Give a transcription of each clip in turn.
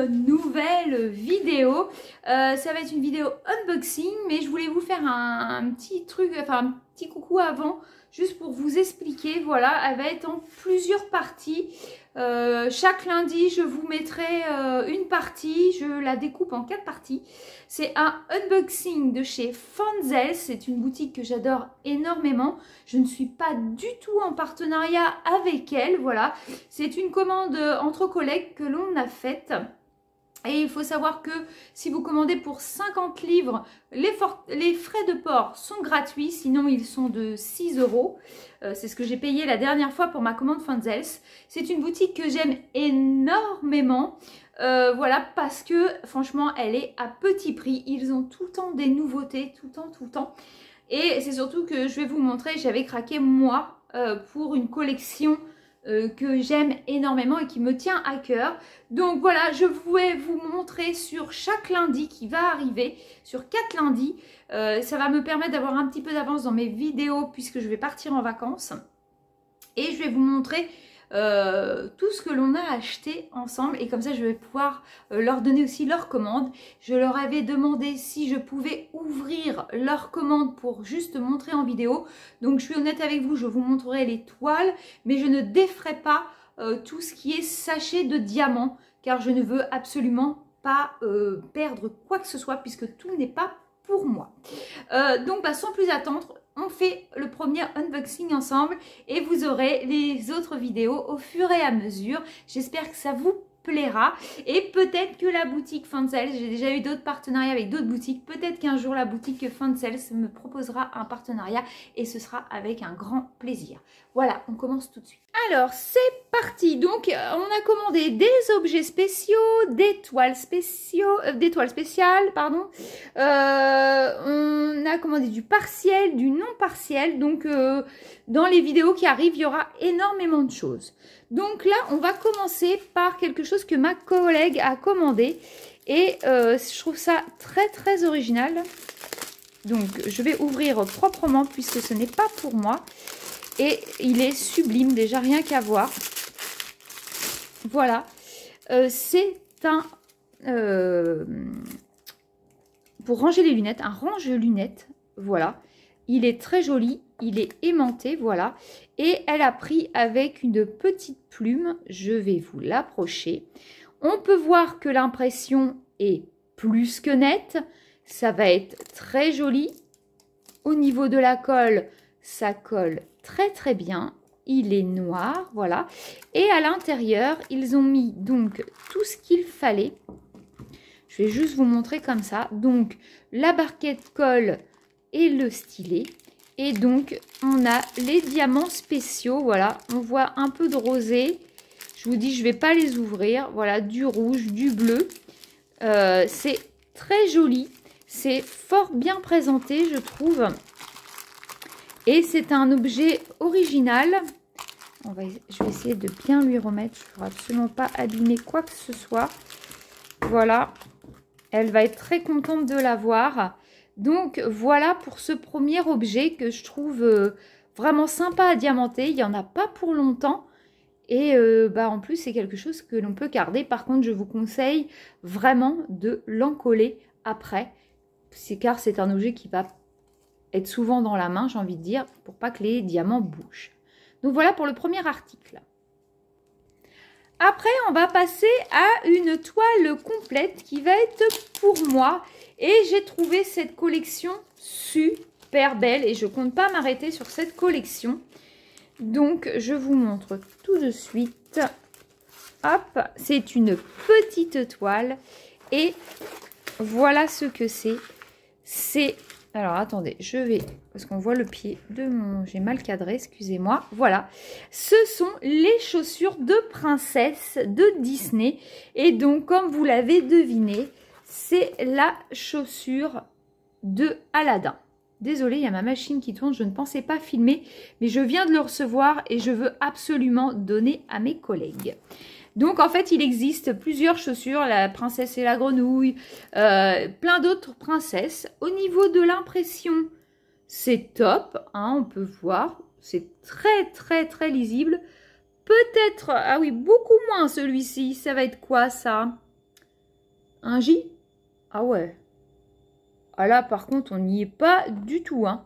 nouvelle vidéo. Ça va être une vidéo unboxing, mais je voulais vous faire un petit truc, enfin un petit coucou avant, juste pour vous expliquer. Voilà, elle va être en plusieurs parties. Chaque lundi, je vous mettrai une partie, je la découpe en 4 parties. C'est un unboxing de chez Fanzels, c'est une boutique que j'adore énormément. Je ne suis pas du tout en partenariat avec elle, voilà. C'est une commande entre collègues que l'on a faite. Et il faut savoir que si vous commandez pour 50 livres, les frais de port sont gratuits, sinon ils sont de 6 €. C'est ce que j'ai payé la dernière fois pour ma commande Fanzels. C'est une boutique que j'aime énormément, voilà, parce que franchement elle est à petit prix. Ils ont tout le temps des nouveautés, tout le temps. Et c'est surtout que je vais vous montrer, j'avais craqué moi pour une collection que j'aime énormément et qui me tient à cœur. Donc voilà, je vais vous montrer sur chaque lundi qui va arriver, sur 4 lundis. Ça va me permettre d'avoir un petit peu d'avance dans mes vidéos puisque je vais partir en vacances. Et je vais vous montrer tout ce que l'on a acheté ensemble, et comme ça je vais pouvoir leur donner aussi leur commande. Je leur avais demandé si je pouvais ouvrir leur commande pour juste montrer en vidéo. Donc je suis honnête avec vous, je vous montrerai les toiles, mais je ne déferai pas tout ce qui est sachet de diamants, car je ne veux absolument pas perdre quoi que ce soit puisque tout n'est pas pour moi. Donc sans plus attendre, on fait le premier unboxing ensemble et vous aurez les autres vidéos au fur et à mesure. J'espère que ça vous plaira, et peut-être que la boutique Fanzels, j'ai déjà eu d'autres partenariats avec d'autres boutiques, peut-être qu'un jour la boutique Fanzels me proposera un partenariat et ce sera avec un grand plaisir. Voilà, on commence tout de suite. Alors c'est parti. Donc on a commandé des objets spéciaux, des toiles spéciales, pardon. On a commandé du partiel, du non partiel. Donc dans les vidéos qui arrivent, il y aura énormément de choses. Donc là, on va commencer par quelque chose que ma collègue a commandé. Et je trouve ça très original. Donc je vais ouvrir proprement puisque ce n'est pas pour moi. Et il est sublime, déjà rien qu'à voir. Voilà. C'est un... pour ranger les lunettes, un range-lunettes. Voilà. Il est très joli, il est aimanté, voilà. Et elle a pris avec une petite plume. Je vais vous l'approcher. On peut voir que l'impression est plus que nette. Ça va être très joli. Au niveau de la colle, ça colle très bien. Il est noir, voilà. Et à l'intérieur, ils ont mis donc tout ce qu'il fallait. Je vais juste vous montrer comme ça. Donc, la barquette colle et le stylet. Et donc, on a les diamants spéciaux. Voilà, on voit un peu de rosé. Je vous dis, je ne vais pas les ouvrir. Voilà, du rouge, du bleu. C'est très joli. C'est fort bien présenté, je trouve. Et c'est un objet original. Je vais essayer de bien lui remettre. Je ne veux absolument pas abîmer quoi que ce soit. Voilà. Elle va être très contente de l'avoir. Donc voilà pour ce premier objet que je trouve vraiment sympa à diamanter. Il n'y en a pas pour longtemps. Et en plus c'est quelque chose que l'on peut garder. Par contre je vous conseille vraiment de l'encoller après. Car c'est un objet qui va être souvent dans la main, j'ai envie de dire, pour pas que les diamants bougent. Donc voilà pour le premier article. Après, on va passer à une toile complète qui va être pour moi. Et j'ai trouvé cette collection super belle et je compte pas m'arrêter sur cette collection. Donc, je vous montre tout de suite. Hop, c'est une petite toile et voilà ce que c'est. C'est... Alors, attendez, je vais... Parce qu'on voit le pied de mon... J'ai mal cadré, excusez-moi. Voilà. Ce sont les chaussures de princesse de Disney. Et donc, comme vous l'avez deviné, c'est la chaussure de Aladdin. Désolée, il y a ma machine qui tourne. Je ne pensais pas filmer, mais je viens de le recevoir et je veux absolument donner à mes collègues. Donc en fait il existe plusieurs chaussures, la princesse et la grenouille, plein d'autres princesses. Au niveau de l'impression, c'est top, hein, on peut voir, c'est très lisible. Peut-être, ah oui, beaucoup moins celui-ci, ça va être quoi ça? Un J? Ah ouais. Ah là, par contre, on n'y est pas du tout, hein.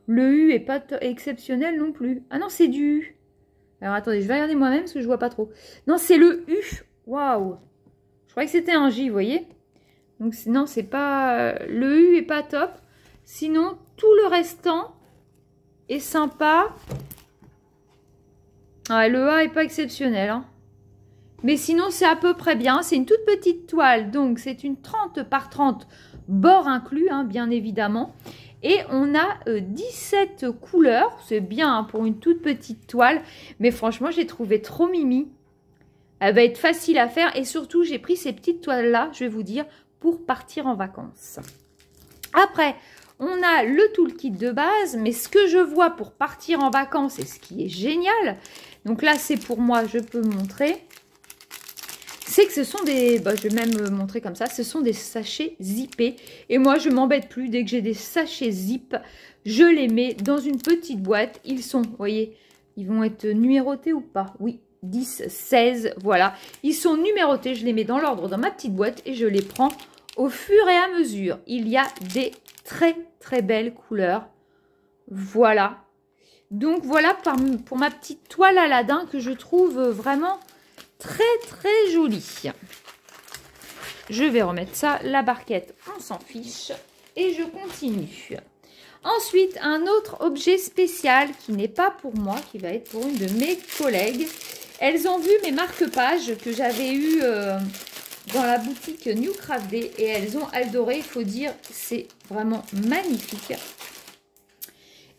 Le U est pas exceptionnel non plus. Ah non, c'est du U. Alors, attendez, je vais regarder moi-même parce que je vois pas trop. Non, c'est le U. Waouh. Je croyais que c'était un J, vous voyez. Donc, non, c'est pas... Le U est pas top. Sinon, tout le restant est sympa. Ah, le A est pas exceptionnel, hein. Mais sinon, c'est à peu près bien. C'est une toute petite toile. Donc, c'est une 30 par 30, bord inclus, hein, bien évidemment. Et on a 17 couleurs. C'est bien, hein, pour une toute petite toile. Mais franchement, j'ai trouvé trop mimi. Elle va être facile à faire. Et surtout, j'ai pris ces petites toiles-là, je vais vous dire, pour partir en vacances. Après, on a le toolkit de base. Mais ce que je vois pour partir en vacances, et ce qui est génial, donc là, c'est pour moi, je peux montrer, c'est que ce sont des, je vais même montrer comme ça, ce sont des sachets zippés. Et moi, je m'embête plus. Dès que j'ai des sachets zip, je les mets dans une petite boîte. Ils sont, vous voyez, ils vont être numérotés ou pas? Oui, 10, 16, voilà. Ils sont numérotés, je les mets dans l'ordre dans ma petite boîte et je les prends au fur et à mesure. Il y a des très, très belles couleurs. Voilà. Donc, voilà pour ma petite toile Aladin que je trouve vraiment... très joli. Je vais remettre ça, la barquette, on s'en fiche et je continue. Ensuite, un autre objet spécial qui n'est pas pour moi, qui va être pour une de mes collègues. Elles ont vu mes marque-pages que j'avais eu dans la boutique New Craft Day et elles ont adoré, il faut dire, c'est vraiment magnifique.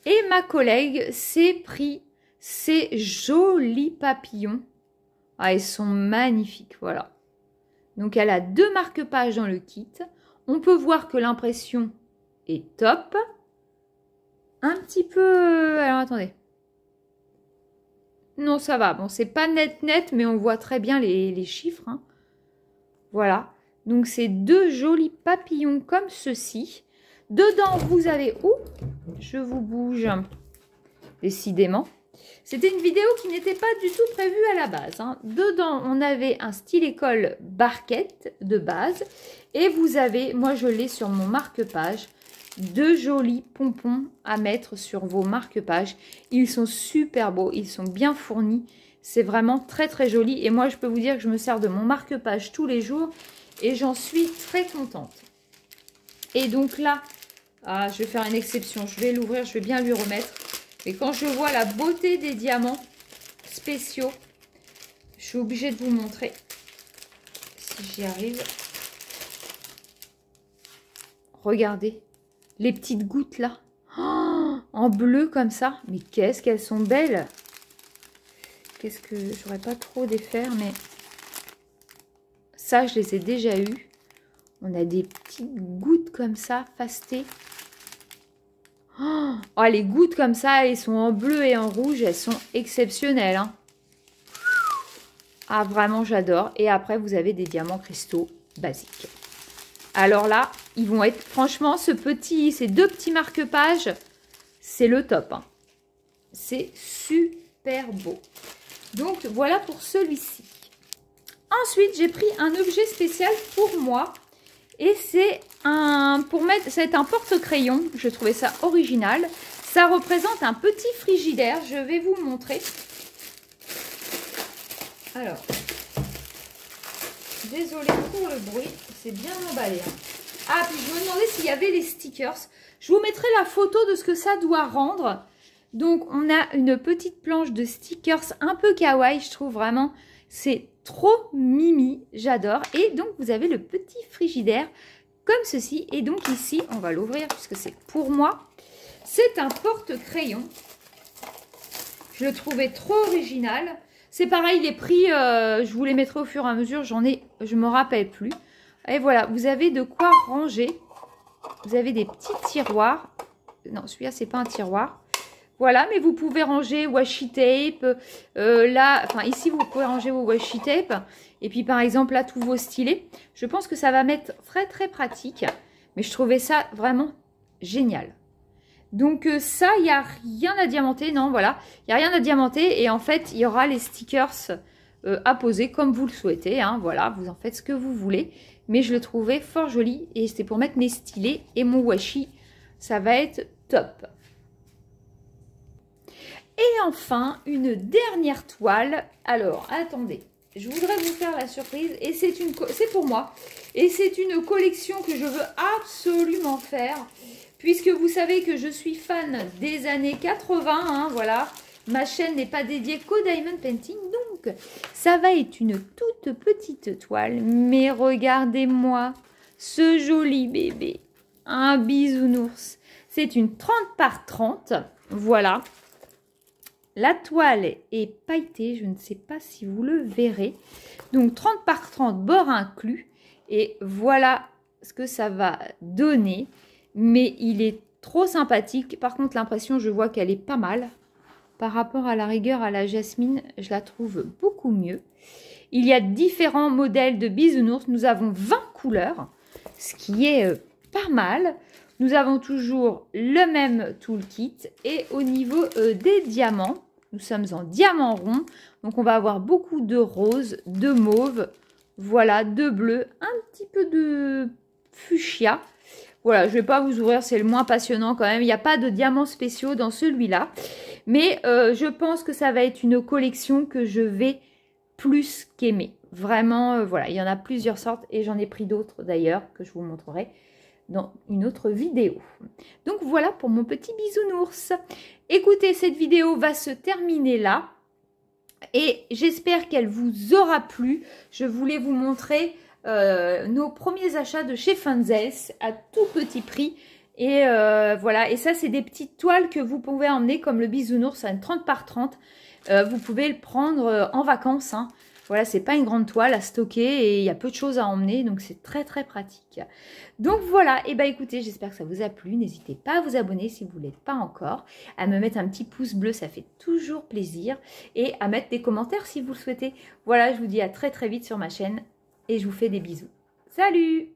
Et ma collègue s'est pris ces jolis papillons. Ah, ils sont magnifiques, voilà. Donc, elle a 2 marque-pages dans le kit. On peut voir que l'impression est top. Un petit peu... Alors, attendez. Non, ça va. Bon, c'est pas net, mais on voit très bien les chiffres, hein. Voilà. Donc, c'est 2 jolis papillons comme ceci. Dedans, vous avez... Ouh, je vous bouge. Décidément. C'était une vidéo qui n'était pas du tout prévue à la base, hein. Dedans, on avait un stylet colle barquette de base. Et vous avez, moi je l'ai sur mon marque-page, 2 jolis pompons à mettre sur vos marque-pages. Ils sont super beaux, ils sont bien fournis. C'est vraiment très joli. Et moi, je peux vous dire que je me sers de mon marque-page tous les jours. Et j'en suis très contente. Et donc là, je vais faire une exception. Je vais l'ouvrir, je vais bien lui remettre. Et quand je vois la beauté des diamants spéciaux, je suis obligée de vous montrer si j'y arrive. Regardez, les petites gouttes là, oh, en bleu comme ça. Mais qu'est-ce qu'elles sont belles! Qu'est-ce que j'aurais pas trop défaire, mais ça, je les ai déjà eues. On a des petites gouttes comme ça, fastées. Oh, les gouttes comme ça, elles sont en bleu et en rouge, elles sont exceptionnelles, hein. Ah, vraiment, j'adore. Et après, vous avez des diamants cristaux basiques. Alors là, ils vont être, franchement, ces 2 petits marque-pages, c'est le top, hein. C'est super beau. Donc, voilà pour celui-ci. Ensuite, j'ai pris un objet spécial pour moi. Et c'est un porte-crayon. Je trouvais ça original. Ça représente un petit frigidaire. Je vais vous montrer. Alors, désolée pour le bruit. C'est bien emballé, hein. Ah, puis je me demandais s'il y avait les stickers. Je vous mettrai la photo de ce que ça doit rendre. Donc, on a une petite planche de stickers un peu kawaii. Je trouve vraiment, c'est trop mimi, j'adore. Et donc, vous avez le petit frigidaire comme ceci. Et donc, ici, on va l'ouvrir puisque c'est pour moi. C'est un porte-crayon. Je le trouvais trop original. C'est pareil, les prix, je vous les mettrai au fur et à mesure. Je me rappelle plus. Et voilà, vous avez de quoi ranger. Vous avez des petits tiroirs. Non, celui-là, c'est pas un tiroir. Voilà, mais vous pouvez ranger washi tape. Là, enfin ici, vous pouvez ranger vos washi tape. Et puis, par exemple, là, tous vos stylets. Je pense que ça va m'être très pratique. Mais je trouvais ça vraiment génial. Donc, ça, il n'y a rien à diamanter. Non, voilà. Il n'y a rien à diamanter. Et en fait, il y aura les stickers à poser comme vous le souhaitez. Hein, voilà, vous en faites ce que vous voulez. Mais je le trouvais fort joli et c'était pour mettre mes stylés et mon washi. Ça va être top. Et enfin, une dernière toile. Alors, attendez. Je voudrais vous faire la surprise et c'est pour moi. Et c'est une collection que je veux absolument faire. Puisque vous savez que je suis fan des années 80. Hein, voilà. Ma chaîne n'est pas dédiée qu'au diamond painting. Donc, ça va être une toute petite toile. Mais regardez-moi ce joli bébé. Un bisounours. C'est une 30 par 30. Voilà. La toile est pailletée, je ne sais pas si vous le verrez. Donc 30 par 30, bord inclus. Et voilà ce que ça va donner. Mais il est trop sympathique. Par contre, l'impression, je vois qu'elle est pas mal. Par rapport à la rigueur à la jasmine, je la trouve beaucoup mieux. Il y a différents modèles de bisounours. Nous avons 20 couleurs, ce qui est pas mal. Nous avons toujours le même toolkit. Et au niveau des diamants, nous sommes en diamant rond, donc on va avoir beaucoup de rose, de mauve, voilà, de bleu, un petit peu de fuchsia. Voilà, je ne vais pas vous ouvrir, c'est le moins passionnant quand même. Il n'y a pas de diamants spéciaux dans celui-là. Mais je pense que ça va être une collection que je vais plus qu'aimer. Vraiment, voilà, il y en a plusieurs sortes et j'en ai pris d'autres d'ailleurs que je vous montrerai dans une autre vidéo. Donc voilà pour mon petit bisounours. Écoutez, cette vidéo va se terminer là. Et j'espère qu'elle vous aura plu. Je voulais vous montrer nos premiers achats de chez Funzels à tout petit prix. Et voilà, et ça c'est des petites toiles que vous pouvez emmener comme le bisounours à une 30 par 30. Vous pouvez le prendre en vacances. Hein. Voilà, c'est pas une grande toile à stocker et il y a peu de choses à emmener, donc c'est très très pratique. Donc voilà, et bah écoutez, j'espère que ça vous a plu. N'hésitez pas à vous abonner si vous ne l'êtes pas encore, à me mettre un petit pouce bleu, ça fait toujours plaisir, et à mettre des commentaires si vous le souhaitez. Voilà, je vous dis à très très vite sur ma chaîne et je vous fais des bisous. Salut!